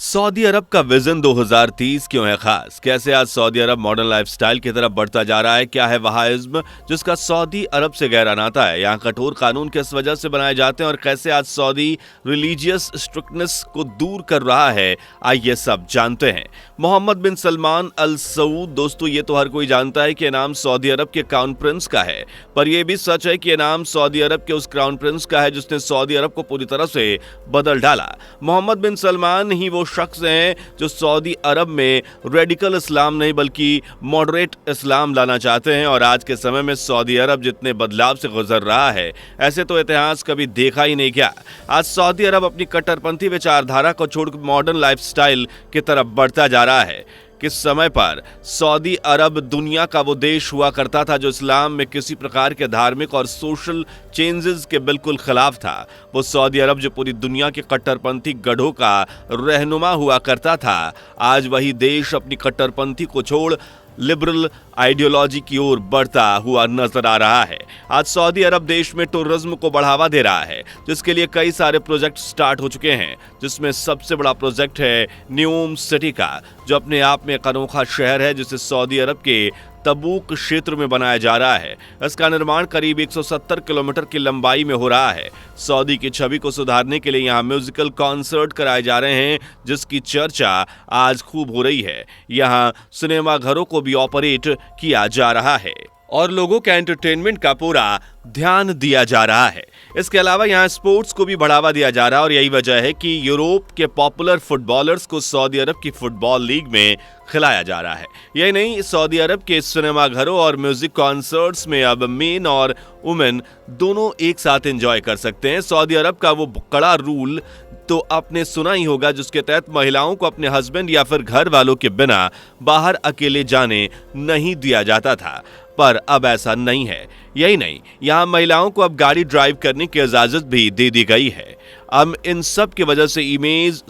Saudi अरब का vision 2030 क्यों है खास? कैसे आज सऊदी अरब मॉडर्न लाइफस्टाइल की तरफ बढ़ता जा रहा है? क्या है वहाइज्म जिसका सऊदी अरब से गहरा नाता है? यहाँ कठोर कानून किस वजह से बनाए जाते हैं और कैसे आज सऊदी रिलीजियस स्ट्रिक्टनेस को दूर कर रहा है? आइए सब जानते हैं। मोहम्मद बिन सलमान अल सऊद, दोस्तों ये तो हर कोई जानता है कि ये नाम सऊदी अरब के क्राउन प्रिंस का है, पर यह भी सच है कि ये नाम सऊदी अरब के उस क्राउन प्रिंस का है जिसने सऊदी अरब को पूरी तरह से बदल डाला। मोहम्मद बिन सलमान ही वो शख्स हैं जो सऊदी अरब में रेडिकल इस्लाम नहीं बल्कि मॉडरेट इस्लाम लाना चाहते हैं और आज के समय में सऊदी अरब जितने बदलाव से गुजर रहा है ऐसे तो इतिहास कभी देखा ही नहीं गया। आज सऊदी अरब अपनी कट्टरपंथी विचारधारा को छोड़कर मॉडर्न लाइफस्टाइल की तरफ बढ़ता जा रहा है। किस समय पर सऊदी अरब दुनिया का वो देश हुआ करता था जो इस्लाम में किसी प्रकार के धार्मिक और सोशल चेंजेस के बिल्कुल खिलाफ था। वो सऊदी अरब जो पूरी दुनिया के कट्टरपंथी गढ़ों का रहनुमा हुआ करता था, आज वही देश अपनी कट्टरपंथी को छोड़ लिबरल आइडियोलॉजी की ओर बढ़ता हुआ नजर आ रहा है। आज सऊदी अरब देश में टूरिज्म को बढ़ावा दे रहा है जिसके लिए कई सारे प्रोजेक्ट स्टार्ट हो चुके हैं, जिसमें सबसे बड़ा प्रोजेक्ट है न्यूम सिटी का, जो अपने आप में एक अनोखा शहर है जिसे सऊदी अरब के तबूक क्षेत्र में बनाया जा रहा है। इसका निर्माण करीब 170 किलोमीटर की लंबाई में हो रहा है। सऊदी की छवि को सुधारने के लिए यहाँ म्यूजिकल कॉन्सर्ट कराए जा रहे हैं जिसकी चर्चा आज खूब हो रही है। यहाँ सिनेमा घरों को भी ऑपरेट किया जा रहा है और लोगों के एंटरटेनमेंट का पूरा ध्यान दिया जा रहा है। इसके अलावा यहाँ स्पोर्ट्स को भी बढ़ावा दिया जा रहा है और यही वजह है कि यूरोप के पॉपुलर फुटबॉलर्स को सऊदी अरब की फुटबॉल लीग में खिलाया जा रहा है। यही नहीं, सऊदी अरब के सिनेमा घरों और म्यूजिक कॉन्सर्ट्स में अब मेन और वुमेन दोनों एक साथ एंजॉय कर सकते हैं। सऊदी अरब का वो कड़ा रूल तो आपने सुना ही होगा जिसके तहत महिलाओं को अपने हस्बैंड या फिर घर वालों के बिना बाहर अकेले जाने नहीं दिया जाता था, पर अब ऐसा नहीं है। यही नहीं, यहाँ महिलाओं को अब गाड़ी ड्राइव करने की इजाजत भी दे दी गई है। अब इन सब की वजह से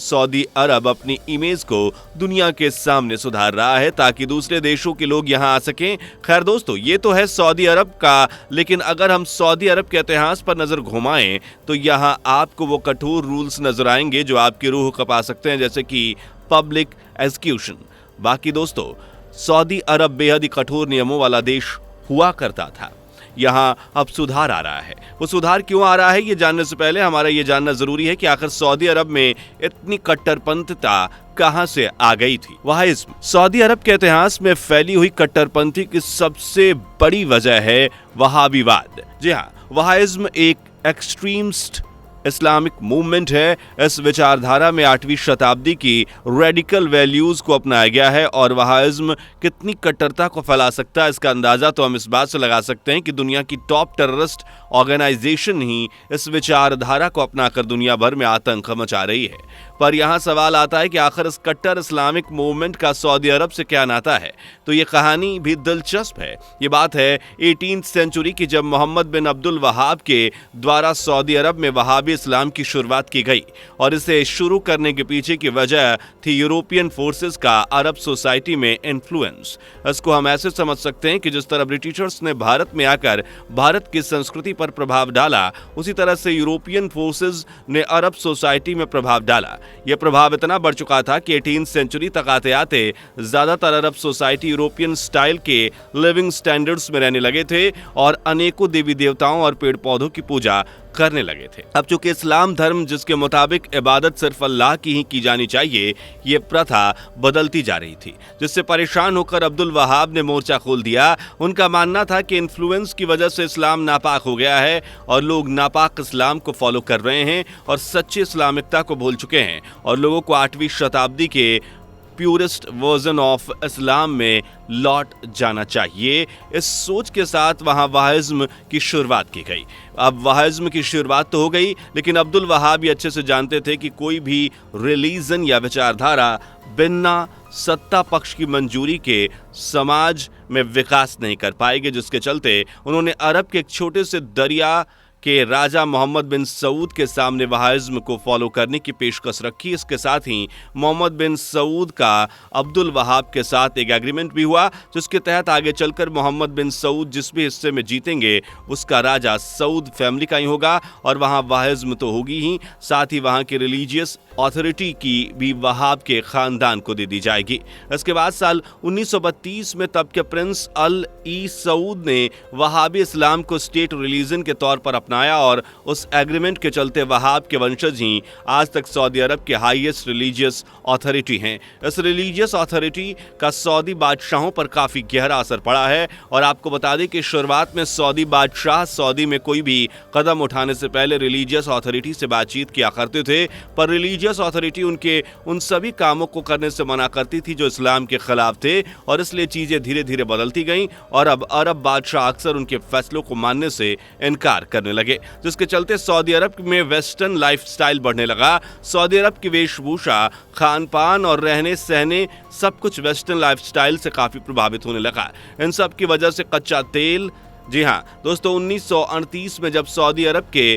सऊदी अरब अपनी इमेज को दुनिया के सामने सुधार रहा है ताकि दूसरे देशों के लोग यहाँ आ सकें। खैर दोस्तों, ये तो है सऊदी अरब का, लेकिन अगर हम सऊदी अरब के इतिहास पर नजर घुमाएं तो यहाँ आपको वो कठोर रूल्स नजर आएंगे जो आपकी रूह कपा सकते हैं, जैसे कि पब्लिक एग्जीक्यूशन। बाकी दोस्तों, सऊदी अरब बेहद ही कठोर नियमों वाला देश हुआ करता था, यहाँ अब सुधार आ रहा है। वो सुधार क्यों आ रहा है ये जानने से पहले हमारा ये जानना जरूरी है कि आखिर सऊदी अरब में इतनी कट्टरपंथीता कहां से आ गई थी। वहाइज्म सऊदी अरब के इतिहास में फैली हुई कट्टरपंथी की सबसे बड़ी वजह है वहाबीवाद। जी हाँ, वहाइज्म एक एक्सट्रीमिस्ट इस्लामिक मूवमेंट है। इस विचारधारा में 8वीं शताब्दी की रेडिकल वैल्यूज को अपनाया गया है और वहाइज्म कितनी कट्टरता को फैला सकता है इसका अंदाजा तो हम इस बात से लगा सकते हैं कि दुनिया की टॉप टेररिस्ट ऑर्गेनाइजेशन ही इस विचारधारा को अपनाकर दुनिया भर में आतंक मचा रही है। पर यहाँ सवाल आता है कि आखिर इस कट्टर इस्लामिक मूवमेंट का सऊदी अरब से क्या नाता है? तो ये कहानी भी दिलचस्प है। ये बात है 18th सेंचुरी की, जब मोहम्मद बिन अब्दुल वहाब के द्वारा सऊदी अरब में वहाबी इस्लाम की शुरुआत की गई और इसे शुरू करने के पीछे की वजह थी यूरोपियन फोर्सेस का अरब सोसाइटी में इन्फ्लुएंस। इसको हम ऐसे समझ सकते हैं कि जिस तरह ब्रिटिशर्स ने भारत में आकर भारत की संस्कृति पर प्रभाव डाला, उसी तरह से यूरोपियन फोर्सेस ने अरब सोसाइटी में प्रभाव डाला। यह प्रभाव इतना बढ़ चुका था कि 18th सेंचुरी तक आते आते ज्यादातर अरब सोसाइटी यूरोपियन स्टाइल के लिविंग स्टैंडर्ड्स में रहने लगे थे और अनेकों देवी देवताओं और पेड़ पौधों की पूजा करने लगे थे। अब चूंकि इस्लाम धर्म जिसके मुताबिक इबादत सिर्फ अल्लाह की ही की जानी चाहिए, ये प्रथा बदलती जा रही थी, जिससे परेशान होकर अब्दुल वहाब ने मोर्चा खोल दिया। उनका मानना था कि इन्फ्लुएंस की वजह से इस्लाम नापाक हो गया है और लोग नापाक इस्लाम को फॉलो कर रहे हैं और सच्ची इस्लामिकता को भूल चुके हैं और लोगों को 8वीं शताब्दी के प्यूरेस्ट वर्जन ऑफ इस्लाम में लौट जाना चाहिए। इस सोच के साथ वहां वहाइज्म की शुरुआत की गई। अब वहाइज्म की शुरुआत तो हो गई, लेकिन अब्दुल वहाब भी अच्छे से जानते थे कि कोई भी रिलीजन या विचारधारा बिना सत्ता पक्ष की मंजूरी के समाज में विकास नहीं कर पाएगी, जिसके चलते उन्होंने अरब के एक छोटे से दरिया के राजा मोहम्मद बिन सऊद के सामने वहाइज्म को फॉलो करने की पेशकश रखी। इसके साथ ही मोहम्मद बिन सऊद का अब्दुल वहाब के साथ एक एग्रीमेंट भी हुआ, जिसके तहत आगे चलकर मोहम्मद बिन सऊद जिस भी हिस्से में जीतेंगे उसका राजा सऊद फैमिली का ही होगा और वहां वहाइज्म तो होगी ही, साथ ही वहां की रिलीजियस अथॉरिटी की भी वहाब के खानदान को दे दी जाएगी। इसके बाद साल 1932 में तब के प्रिंस अल ई सऊद ने वहाबी इस्लाम को स्टेट रिलीजन के तौर पर अपनाया और उस एग्रीमेंट के चलते वहाब के वंशज ही आज तक सऊदी अरब के हाईएस्ट रिलीजियस अथॉरिटी हैं। इस रिलीजियस अथॉरिटी का सऊदी बादशाहों पर काफी गहरा असर पड़ा है और आपको बता दें कि शुरुआत में सऊदी बादशाह सऊदी में कोई भी कदम उठाने से पहले रिलीजियस अथॉरिटी से बातचीत किया करते थे, पर रिलीजियस अथॉरिटी उनके उन सभी कामों को करने से मना करती थी जो इस्लाम के खिलाफ थे और इसलिए चीजें धीरे धीरे बदलती गईं और अब अरब बादशाह अक्सर उनके फैसलों को मानने से इनकार करने लगे, जिसके चलते सऊदी अरब में वेस्टर्न लाइफस्टाइल बढ़ने लगा। सऊदी अरब की वेशभूषा, खान पान और रहने सहने सब कुछ वेस्टर्न लाइफस्टाइल से काफी प्रभावित होने लगा। इन सब की वजह से कच्चा तेल, जी हाँ दोस्तों, 1938 में जब सऊदी अरब के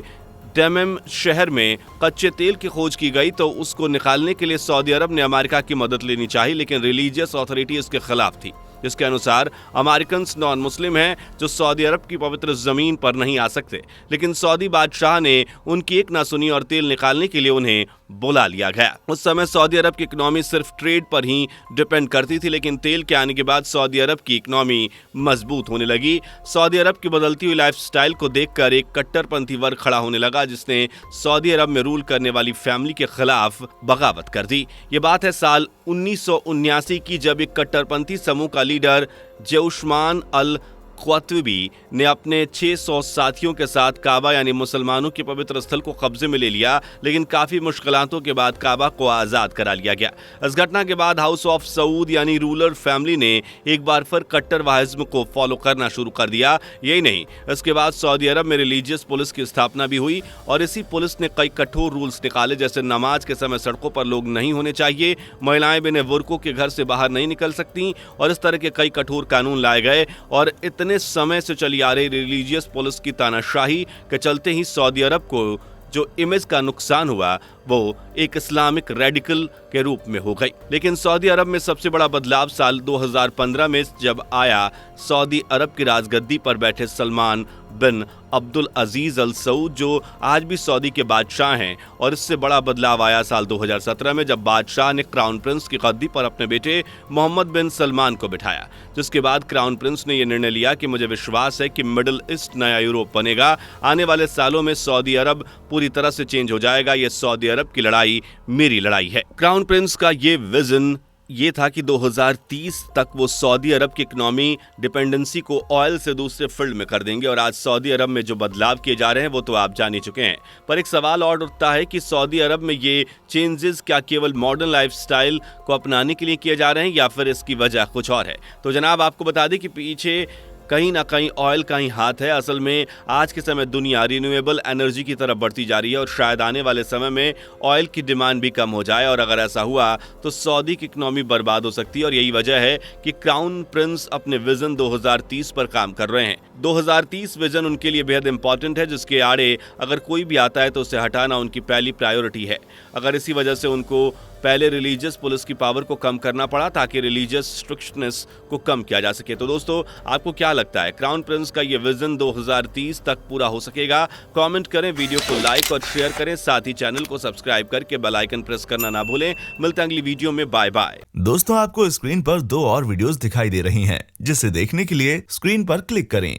डेमम शहर में कच्चे तेल की खोज की गई तो उसको निकालने के लिए सऊदी अरब ने अमेरिका की मदद लेनी चाहिए, लेकिन रिलीजियस अथॉरिटी इसके खिलाफ थी, जिसके अनुसार अमेरिकन नॉन मुस्लिम हैं जो सऊदी अरब की पवित्र जमीन पर नहीं आ सकते, लेकिन सऊदी बादशाह ने उनकी एक ना सुनी और तेल निकालने के लिए उन्हें बुला लिया गया। उस समय सऊदी अरब की इकोनॉमी सिर्फ ट्रेड पर ही डिपेंड करती थी, लेकिन तेल के आने के बाद सऊदी अरब की इकोनॉमी मजबूत होने लगी। सऊदी अरब की बदलती हुई लाइफस्टाइल को देखकर एक कट्टरपंथी वर्ग खड़ा होने लगा जिसने सऊदी अरब में रूल करने वाली फैमिली के खिलाफ बगावत कर दी। ये बात है साल 1979 की, जब एक कट्टरपंथी समूह का लीडर जेउशमान अल क़्वातबी ने अपने 600 साथियों के साथ काबा यानी मुसलमानों के पवित्र स्थल को कब्जे में ले लिया, लेकिन काफी मुश्किलातों के बाद काबा को आजाद करा लिया गया। इस घटना के बाद हाउस ऑफ सऊद यानी रूलर फैमिली ने एक बार फिर कट्टर वहाइज्म को फॉलो करना शुरू कर दिया। यही नहीं, इसके बाद सऊदी अरब में रिलीजियस पुलिस की स्थापना भी हुई और इसी पुलिस ने कई कठोर रूल्स निकाले, जैसे नमाज के समय सड़कों पर लोग नहीं होने चाहिए, महिलाएं बिना बुर्कों के घर से बाहर नहीं निकल सकती और इस तरह के कई कठोर कानून लाए गए। और इतने समय से चली आ रही रिलीजियस पुलिस की तानाशाही के चलते ही सऊदी अरब को जो इमेज का नुकसान हुआ वो एक इस्लामिक रेडिकल के रूप में हो गई। लेकिन सऊदी अरब में सबसे बड़ा बदलाव साल 2015 में जब आया। सऊदी अरब की राजगद्दी पर बैठे सलमान बिन अब्दुल अजीज अल सऊद जो आज भी सऊदी के बादशाह हैं, और इससे बड़ा बदलाव आया साल 2017 में जब बादशाह ने क्राउन प्रिंस की गद्दी पर अपने बेटे मोहम्मद बिन सलमान को बिठाया, जिसके बाद क्राउन प्रिंस ने यह निर्णय लिया कि मुझे विश्वास है कि मिडिल ईस्ट नया यूरोप बनेगा। आने वाले सालों में सऊदी अरब पूरी तरह से चेंज हो जाएगा। यह सऊदी अरब की लड़ाई मेरी लड़ाई है। क्राउन प्रिंस का ये विजन ये था कि 2030 तक वो सऊदी अरब की इकोनॉमी डिपेंडेंसी को ऑयल से दूसरे फील्ड में कर देंगे। और आज सऊदी अरब में जो बदलाव किए जा रहे हैं वो तो आप जान ही चुके हैं, पर एक सवाल और उठता है कि सऊदी अरब में ये चेंजेस क्या केवल मॉडर्न लाइफस्टाइल को अपनाने के लिए किए जा रहे हैं या फिर इसकी वजह कुछ और है। तो जनाब आपको बता दें कि पीछे कहीं ना कहीं ऑयल का ही हाथ है। असल में आज के समय दुनिया रिन्यूएबल एनर्जी की तरफ बढ़ती जा रही है और शायद आने वाले समय में ऑयल की डिमांड भी कम हो जाए, और अगर ऐसा हुआ तो सऊदी की इकोनॉमी बर्बाद हो सकती है। और यही वजह है कि क्राउन प्रिंस अपने विजन 2030 पर काम कर रहे हैं। 2030 विजन उनके लिए बेहद इंपॉर्टेंट है, जिसके आड़े अगर कोई भी आता है तो उसे हटाना उनकी पहली प्रायोरिटी है। अगर इसी वजह से उनको पहले रिलीजियस पुलिस की पावर को कम करना पड़ा ताकि रिलीजियस स्ट्रिक्टनेस को कम किया जा सके। तो दोस्तों आपको क्या लगता है, क्राउन प्रिंस का ये विजन 2030 तक पूरा हो सकेगा? कमेंट करें, वीडियो को लाइक और शेयर करें, साथ ही चैनल को सब्सक्राइब करके बेल आइकन प्रेस करना ना भूलें। मिलते हैं अगली वीडियो में, बाय बाय। दोस्तों आपको स्क्रीन पर 2 और वीडियोस दिखाई दे रही हैं, जिसे देखने के लिए स्क्रीन पर क्लिक करें।